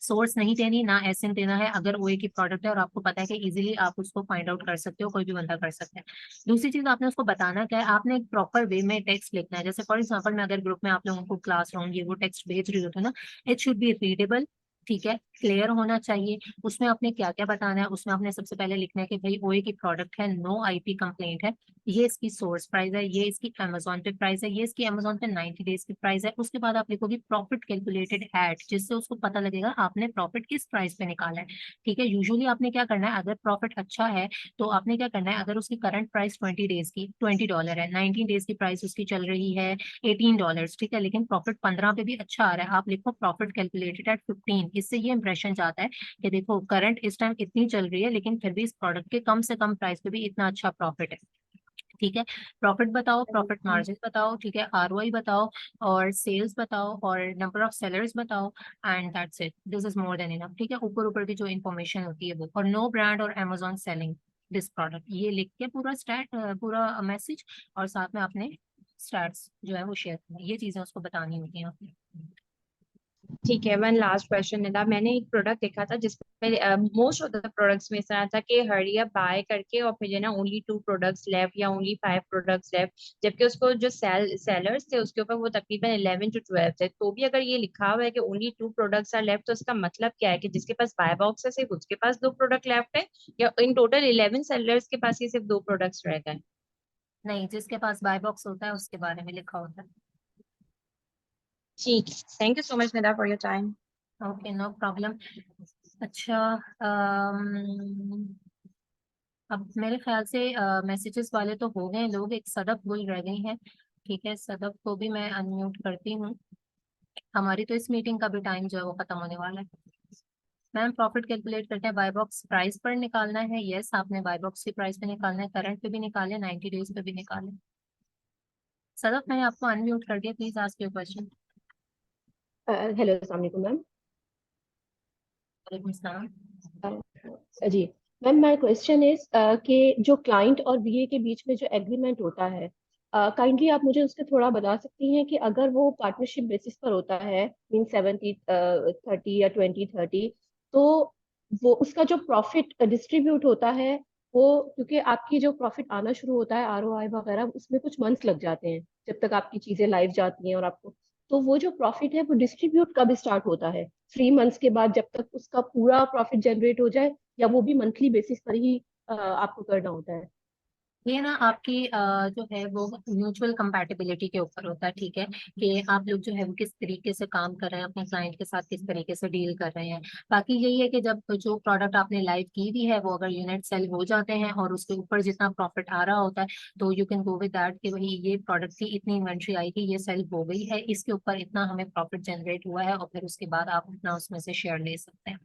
सोर्स नहीं देनी, ना एसएन देना है, अगर ओए की प्रोडक्ट है और आपको पता है कि इजीली आप उसको फाइंड आउट कर सकते हो, कोई भी बंदा कर सकता है। दूसरी चीज आपने उसको बताना क्या है, आपने एक प्रॉपर वे में टेक्स्ट लिखना है। जैसे फॉर एग्जांपल मैं अगर ग्रुप में आप लोगों को क्लास राउंड ये वो टेक्स्ट भेज रही होती हूँ ना, इट शुड बी रीडेबल, ठीक है, क्लियर होना चाहिए। उसमें आपने क्या क्या बताना है, उसमें आपने सबसे पहले लिखना है कि भाई ओए की प्रोडक्ट है, नो आईपी कंप्लेंट है, ये इसकी सोर्स प्राइस है, ये इसकी अमेजोन पे प्राइस है, ये इसकी अमेजोन पे 90 डेज की प्राइस है। उसके बाद आप लिखोगे प्रॉफिट कैलकुलेटेड एट, जिससे उसको पता लगेगा आपने प्रॉफिट किस प्राइस पे निकाला है, ठीक है। यूजुअली आपने क्या करना है, अगर प्रॉफिट अच्छा है तो आपने क्या करना है, अगर उसकी करंट प्राइस 20 डेज की $20 है, 19 डेज की प्राइस उसकी चल रही है $18, ठीक है, लेकिन प्रॉफिट 15 पे भी अच्छा आ रहा है, आप लिखो प्रॉफिट कैलकुलेटेड एट 15। इससे ये इंप्रेशन जाता है कि देखो करंट इस टाइम इतनी चल रही है लेकिन फिर भी इस प्रोडक्ट के कम से कम प्राइस पे भी इतना अच्छा प्रॉफिट है, ठीक है। प्रॉफिट बताओ, प्रॉफिट मार्जिन बताओ, ठीक है, आरओआई बताओ, और सेल्स बताओ, और नंबर ऑफ सेलर्स बताओ, and that's it, this is more than enough, ठीक है। ऊपर ऊपर की जो इन्फॉर्मेशन होती है वो, और नो ब्रांड और अमेजोन सेलिंग, दिस प्रोडक्ट, ये लिख के पूरा पूरा मैसेज, और साथ में आपने स्टैट्स जो है वो शेयर करना, ये चीजें उसको बतानी होती हैं आपने। ठीक है, वन लास्ट क्वेश्चन निदा, मैंने एक प्रोडक्ट देखा था जिसमें मोस्ट ऑफ द प्रोडक्ट्स में इस तरह था कि हरी अप बाय करके और फिर जो है ना ओनली 2 प्रोडक्ट्स लेफ्ट या ओनली 5 प्रोडक्ट्स लेफ्ट, जबकि उसको जो सेलर्स थे उसके ऊपर वो तकरीबन 11 to 12 थे। तो भी अगर ये लिखा हुआ है कि ओनली 2 प्रोडक्ट्स आर लेफ्ट, तो इसका मतलब क्या है कि जिसके पास बाय बॉक्स है सिर्फ उसके पास 2 प्रोडक्ट लेफ्ट है, या इन टोटल 11 सेलर्स के पास ये सिर्फ 2 प्रोडक्ट्स रह गए? नहीं, जिसके पास बाय बॉक्स होता है उसके बारे में लिखा होता है। ठीक, thank you so much Nida for your time. Okay, no problem. अच्छा, अब मेरे ख्याल से मैसेजेस वाले तो हो गए लोग, एक सदफ भूल रह गई हैं। ठीक है, सदफ को भी मैं अनम्यूट करती हूँ। हमारी तो इस मीटिंग का भी टाइम जो है वो खत्म होने वाला है। मैम, प्रॉफिट कैलकुलेट करते हैं, बाय बॉक्स प्राइस पर निकालना है। यस, आपने बाय बॉक्स की प्राइस पे निकालना है, करंट पे भी निकाले, 90 डेज पे भी निकाले। सदफ, मैंने आपको अनम्यूट कर दिया, please ask your question. Hello, अस्सलाम वालेकुम मैम। वालेकुम सलाम। जी मैम, माय क्वेश्चन इज कि जो क्लाइंट और वीए के बीच में जो एग्रीमेंट होता है, काइंडली आप मुझे उसके थोड़ा बता सकती हैं कि अगर वो पार्टनरशिप बेसिस पर होता है, मीन 70-30 या 20-30, तो वो उसका जो प्रॉफिट डिस्ट्रीब्यूट होता है, वो क्योंकि आपकी जो प्रॉफिट आना शुरू होता है आरओआई वगैरह, उसमें कुछ मंथ्स लग जाते हैं जब तक आपकी चीजें लाइव जाती हैं और आपको, तो वो जो प्रॉफिट है वो डिस्ट्रीब्यूट कब स्टार्ट होता है? 3 मंथ्स के बाद, जब तक उसका पूरा प्रॉफिट जनरेट हो जाए, या वो भी मंथली बेसिस पर ही आपको करना होता है? ये ना आपकी जो है वो म्यूचुअल कंपैटिबिलिटी के ऊपर होता है। ठीक है, कि आप लोग जो है वो किस तरीके से काम कर रहे हैं, अपने क्लाइंट के साथ किस तरीके से डील कर रहे हैं। बाकी यही है कि जब जो प्रोडक्ट आपने लाइव की भी है वो अगर यूनिट सेल हो जाते हैं और उसके ऊपर जितना प्रॉफिट आ रहा होता है, तो you can go with that कि भाई ये प्रोडक्ट की इतनी इन्वेंट्री आई थी, ये सेल हो गई है, इसके ऊपर इतना हमें प्रॉफिट जनरेट हुआ है, और फिर उसके बाद आप अपना उसमें से शेयर ले सकते हैं।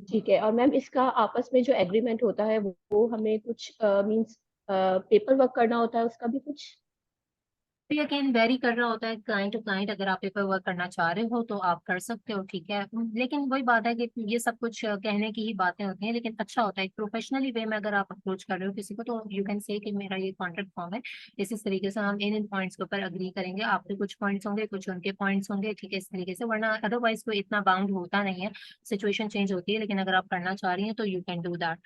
ठीक है। और मैम, इसका आपस में जो एग्रीमेंट होता है वो हमें कुछ मींस पेपर वर्क करना होता है, उसका भी कुछ? तो अगेन वेरी कर रहा होता है क्लाइंट टू क्लाइंट, अगर आप पेपर वर्क करना चाह रहे हो तो आप कर सकते हो। ठीक है, लेकिन वही बात है कि ये सब कुछ कहने की ही बातें होती हैं, लेकिन अच्छा होता है प्रोफेशनली वे में अगर आप अप्रोच कर रहे हो किसी को, तो यू कैन से कि मेरा ये कॉन्ट्रैक्ट फॉर्म है, इस तरीके से हम इन पॉइंट्स के ऊपर अग्री करेंगे, आपके कुछ पॉइंट्स होंगे, कुछ उनके पॉइंट्स होंगे। ठीक है, इस तरीके से, वरना अदरवाइज कोई इतना बाउंड होता नहीं है, सिचुएशन चेंज होती है, लेकिन अगर आप करना चाह रही हैं तो you can do that.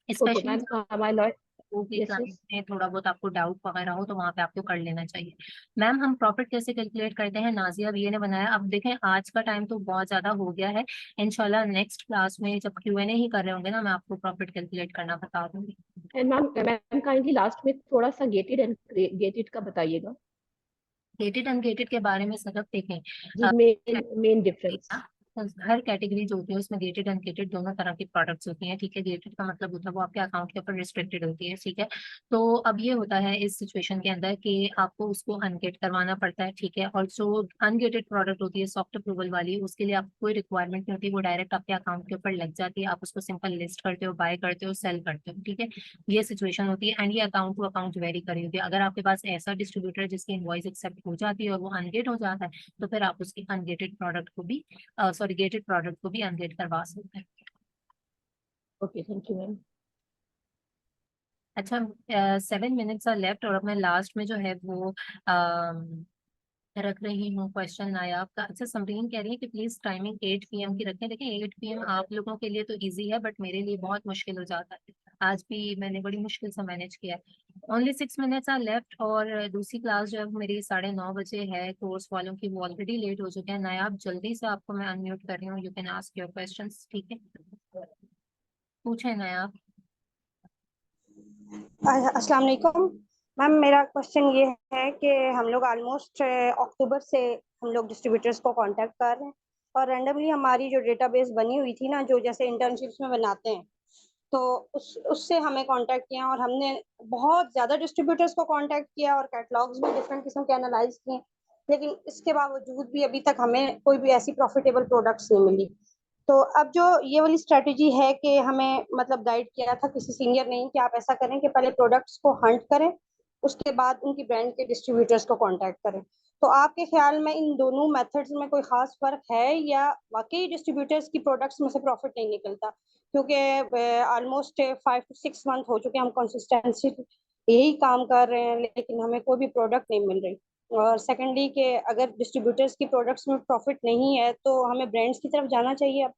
Okay specially ma'am, हमारे लॉयर। वो भी यस क्लाइंट यस। में थोड़ा बहुत आपको डाउट वगैरह हो तो वहां पे आपको कर लेना चाहिए। मैम, हम प्रॉफिट कैसे कैलकुलेट करते हैं, नाजिया भैया ने बनाया। अब देखें, आज का टाइम तो बहुत ज्यादा हो गया है, इंशाल्लाह नेक्स्ट क्लास में जब क्यूएनए ही कर रहे होंगे ना, मैं आपको प्रॉफिट कैलकुलेट करना बता दूंगी। And ma'am, ma'am kindly last में थोड़ा सा गेटेड एंड गेटेड का बताइएगा। गेटेड अनगेटेड के बारे में सर देखें, जी, मेन मेन डिफरेंस। हर कैटेगरी जो होती है उसमें गेटेड अनगेटेड दोनों तरह की प्रोडक्ट्स होती हैं। ठीक है, गेटेड का मतलब होता है वो आपके अकाउंट के ऊपर रिस्ट्रिक्टेड होती है। ठीक है, तो अब ये होता है इस सिचुएशन के अंदर कि आपको उसको अनगेट करवाना पड़ता है। ठीक है, और जो अनगेटेड प्रोडक्ट होती है सॉफ्ट अप्रूवल वाली, उसके लिए आपको कोई रिक्वायरमेंट नहीं होती, वो डायरेक्ट आपके अकाउंट के ऊपर लग जाती है, आप उसको सिंपल लिस्ट करते हो, बाय करते हो, सेल करते हो। ठीक है, ये सिचुएशन होती है, एंड ये अकाउंट टू अकाउंट वेरी करी होती है। अगर आपके पास ऐसा डिस्ट्रीब्यूटर है जिसकी इनवॉइस एक्सेप्ट हो जाती है और वो अनगेट हो जाता है, तो फिर आप उसकी अनगेटेड प्रोडक्ट को भी सॉरी गेटेड प्रोडक्ट को भी अनगेट करवा सकते हैं। Okay, thank you ma'am. अच्छा, 7 मिनट्स आर लेफ्ट, और अब मैं लास्ट में जो है वो रख रही हूँ क्वेश्चन नायाब का। अच्छा, समरीन कह रही है कि प्लीज टाइमिंग 8 PM की रखें। देखिए, 8 PM आप लोगों के लिए तो इजी है, बट मेरे लिए बहुत मुश्किल हो जाता है। आज भी मैंने बड़ी मुश्किल से मैनेज किया है। ओनली 6 मिनट्स आर लेफ्ट, और दूसरी क्लास जो है वो मेरी 9:30 बजे है, कोर्स वालों की वो ऑलरेडी लेट हो चुके हैं। नायाब, जल्दी से आपको मैं अनम्यूट कर रही हूँ, you can ask your question. ठीक है, पूछे नायाब। अस्सलाम वालेकुम मैम। मेरा क्वेश्चन ये है कि हम लोग ऑलमोस्ट अक्टूबर से हम लोग डिस्ट्रीब्यूटर्स को कांटेक्ट कर रहे हैं, और रैंडमली हमारी जो डेटाबेस बनी हुई थी ना, जो जैसे इंटर्नशिप्स में बनाते हैं, तो उससे हमें कांटेक्ट किया, और हमने बहुत ज़्यादा डिस्ट्रीब्यूटर्स को कांटेक्ट किया और कैटलॉग्स भी डिफरेंट किस्म के एनालाइज किए, लेकिन इसके बावजूद भी अभी तक हमें कोई भी ऐसी प्रॉफिटेबल प्रोडक्ट्स नहीं मिली। तो अब जो ये वाली स्ट्रेटेजी है कि हमें मतलब गाइड किया था किसी सीनियर ने कि आप ऐसा करें कि पहले प्रोडक्ट्स को हंट करें, उसके बाद उनकी ब्रांड के डिस्ट्रीब्यूटर्स को कांटेक्ट करें, तो आपके ख्याल में इन दोनों मेथड्स में कोई खास फर्क है, या वाकई डिस्ट्रीब्यूटर्स की प्रोडक्ट्स में से प्रॉफिट नहीं निकलता? क्योंकि ऑलमोस्ट 5 to 6 मंथ हो चुके हैं हम कंसिस्टेंसी यही काम कर रहे हैं, लेकिन हमें कोई भी प्रोडक्ट नहीं मिल रही। और सेकेंडली कि अगर डिस्ट्रीब्यूटर्स की प्रोडक्ट्स में प्रॉफिट नहीं है तो हमें ब्रांड्स की तरफ जाना चाहिए। अब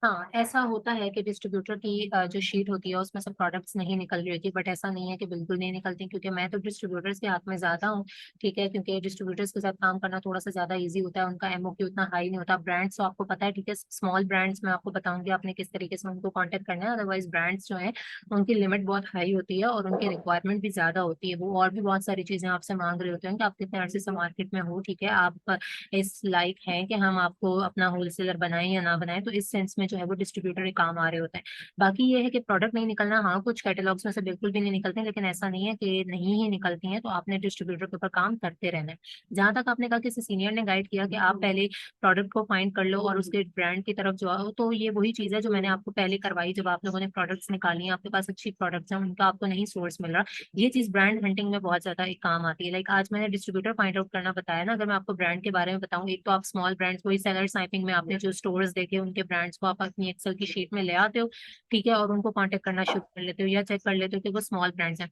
हाँ, ऐसा होता है कि डिस्ट्रीब्यूटर की जो शीट होती है उसमें से प्रोडक्ट्स नहीं निकल रही होती, बट ऐसा नहीं है कि बिल्कुल नहीं निकलती, क्योंकि मैं तो डिस्ट्रीब्यूटर्स के हाथ में ज्यादा हूँ। ठीक है, क्योंकि डिस्ट्रीब्यूटर्स के साथ काम करना थोड़ा सा ज्यादा इजी होता है, उनका एमओक्यू उतना हाई नहीं होता। ब्रांड्स तो आपको पता है, ठीक है, स्मॉल ब्रांड्स में आपको बताऊंगी आपने किस तरीके से उनको कॉन्टेक्ट करना है। अदरवाइज ब्रांड्स जो है उनकी लिमिट बहुत हाई होती है और उनकी रिक्वायरमेंट भी ज्यादा होती है। वो और भी बहुत सारी चीजें आपसे मांग रहे होते हैं कि आप कितने अर्से से मार्केट में हो, ठीक है, आप इस लाइक हैं कि हम आपको अपना होलसेलर बनाएं या ना बनाएं। तो इस सेंस में जो है वो डिस्ट्रीब्यूटर के काम आ रहे होते हैं। बाकी ये है कि प्रोडक्ट नहीं निकलना, हाँ कुछ कैटलॉग्स में से बिल्कुल भी नहीं निकलते हैं, लेकिन ऐसा नहीं है कि नहीं ही निकलती हैं। तो आपने डिस्ट्रीब्यूटर के ऊपर काम करते रहना है। जहां तक आपने कहा किसी सीनियर ने गाइड किया कि आप पहले प्रोडक्ट को फाइंड कर लो और उसके ब्रांड की तरफ जो आओ, तो ये वही चीज है जो मैंने आपको पहले करवाई। जब आप लोगों ने प्रोडक्ट्स निकाली हैं, आपके पास अच्छी प्रोडक्ट्स हैं, उनका आपको नहीं सोर्स मिल रहा, ये चीज ब्रांड हंटिंग में बहुत ज्यादा एक काम आती है। लाइक आज मैंने डिस्ट्रीब्यूटर फाइंड आउट करना बताया ना, अगर मैं आपको ब्रांड के बारे में बताऊं, एक तो आप स्मॉल ब्रांड्स, वही सेलर स्नाइपिंग में आपने जो स्टोर्स देखे उनके ब्रांड्स को आप अपनी एक्सेल की शीट में ले आते हो, ठीक है, और उनको कांटेक्ट करना शुरू कर लेते हो या चेक कर लेते हो कि वो स्मॉल ब्रांड्स हैं।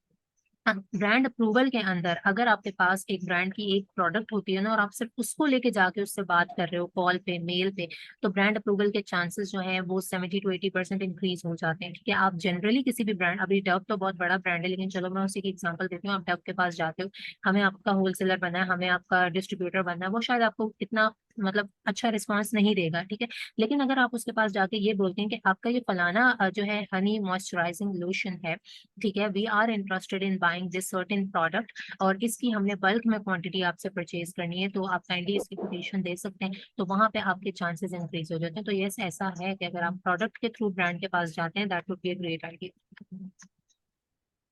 ब्रांड अप्रूवल के अंदर अगर आपके पास एक ब्रांड की एक प्रोडक्ट होती है ना, और आप सिर्फ उसको लेके जाके उससे बात कर रहे हो कॉल पे मेल पे, तो ब्रांड अप्रूवल के चांसेस जो है वो 70 to 80% इंक्रीज हो जाते हैं। ठीक है, आप जनरली किसी भी ब्रांड, अभी डव तो बहुत बड़ा ब्रांड है, लेकिन चलो मैं उसी की एग्जांपल देती हूँ। आप डव के पास जाते हो, हमें आपका होलसेलर बनना है, हमें आपका डिस्ट्रीब्यूटर बनना है, वो शायद आपको इतना मतलब अच्छा रिस्पॉन्स नहीं देगा, ठीक है। लेकिन अगर आप उसके पास जाके ये बोलते हैं कि आपका ये फलाना जो है हनी मॉइस्चराइजिंग लोशन है, ठीक है, we are interested in buying this certain product, और इसकी हमने बल्क में क्वांटिटी आपसे परचेज करनी है, तो आप काइंडली इसकी कोटेशन दे सकते हैं। तो वहां पे आपके चांसेस इंक्रीज हो जाते हैं। तो यस, ऐसा है कि अगर आप प्रोडक्ट के थ्रू ब्रांड के पास जाते हैं, that would be a great idea.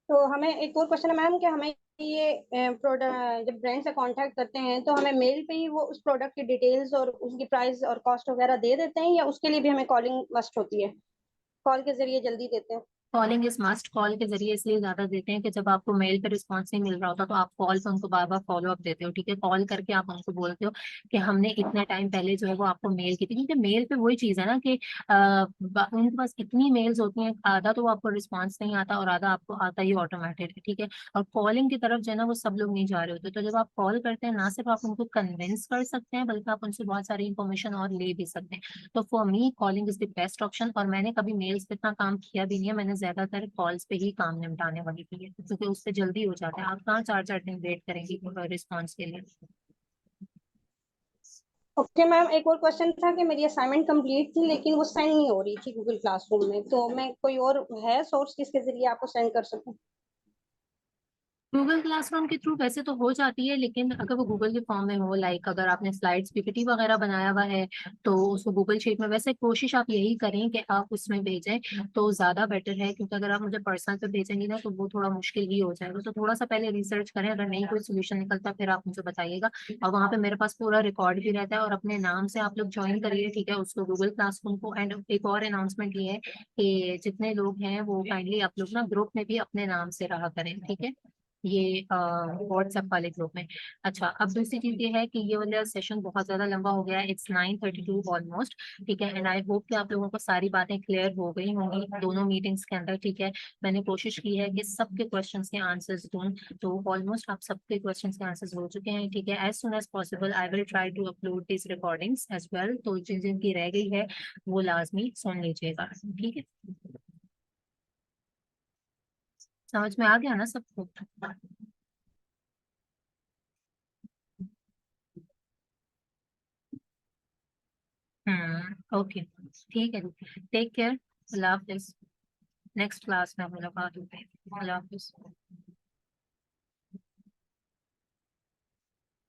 तो हमें एक और क्वेश्चन है मैम कि हमें ये प्रोडक्ट जब ब्रांड से कांटेक्ट करते हैं तो हमें मेल पे ही वो उस प्रोडक्ट की डिटेल्स और उसकी प्राइस और कॉस्ट वगैरह दे देते हैं, या उसके लिए भी हमें कॉलिंग मस्ट होती है? कॉल के जरिए जल्दी देते हैं? Calling is must. कॉल के जरिए इसलिए ज्यादा देते हैं कि जब आपको मेल पे रिस्पॉन्स नहीं मिल रहा होता तो आप कॉल पे उनको बार बार फॉलो अप देते हो, ठीक है, कॉल करके आप उनको बोलते हो कि हमने इतने टाइम पहले जो है वो आपको मेल की थी। क्योंकि मेल पे वही चीज है ना कि उनके पास इतनी मेल्स होती हैं, आधा तो आपको रिस्पॉन्स नहीं आता और आधा आपको आता ही ऑटोमेटेड है, ठीक है। और कॉलिंग की तरफ जो है ना वो सब लोग नहीं जा रहे होते। तो जब आप कॉल करते हैं, ना सिर्फ आप उनको कन्विंस कर सकते हैं बल्कि आप उनसे बहुत सारी इंफॉर्मेशन और ले भी सकते हैं। तो for me calling is the best option, और मैंने कभी मेल्स पे इतना काम किया भी नहीं है। मैंने ज्यादातर कॉल्स पे ही काम निपटाने वाली थी, क्योंकि उससे जल्दी हो जाता है। आप कहाँ 4 4 दिन वेट करेंगी रिस्पॉन्स के लिए। ओके मैम, एक और क्वेश्चन था कि मेरी असाइनमेंट कंप्लीट थी लेकिन वो सेंड नहीं हो रही थी गूगल क्लासरूम में, तो मैं कोई और है सोर्स जिसके जरिए आपको सेंड कर सकूं? गूगल क्लासरूम के थ्रू वैसे तो हो जाती है, लेकिन अगर वो गूगल के फॉर्म में हो, लाइक अगर आपने स्लाइड्स पीपीटी वगैरह बनाया हुआ है तो उसको गूगल शीट में, वैसे कोशिश आप यही करें कि आप उसमें भेजें तो ज्यादा बेटर है। क्योंकि अगर आप मुझे पर्सनल पे भेजेंगे ना तो वो थोड़ा मुश्किल ही हो जाएगा। तो थोड़ा सा पहले रिसर्च करें, अगर नहीं कोई सोल्यूशन निकलता फिर आप मुझे बताइएगा। और वहाँ पे मेरे पास पूरा रिकॉर्ड भी रहता है, और अपने नाम से आप लोग ज्वाइन करिए, ठीक है, उसको गूगल क्लासरूम को। एंड एक और अनाउंसमेंट ये है कि जितने लोग हैं वो काइंडली आप लोग ना ग्रुप में भी अपने नाम से रहा करें, ठीक है, ये व्हाट्सएप वाले ग्रुप में। अच्छा, अब दूसरी चीज ये है कि ये वाला सेशन बहुत ज्यादा लंबा हो गया है, इट्स 9:32 ऑलमोस्ट, ठीक है। एंड आई होप कि आप लोगों को सारी बातें क्लियर हो गई होंगी दोनों मीटिंग्स के अंदर, ठीक है। मैंने कोशिश की है कि सबके क्वेश्चंस के आंसर्स दूं, तो ऑलमोस्ट आप सबके क्वेश्चंस के आंसर्स हो चुके हैं, ठीक है। As soon as possible I will try to upload this recordings as well. तो जिन जिनकी रह गई है वो लाजमी सुन लीजिएगा, ठीक है। समझ में आ गया ना सबको? ओके, ठीक है, टेक केयर, अल्लाह हाफिज। नेक्स्ट क्लास में मुलाकात होगी, अल्लाह हाफिज।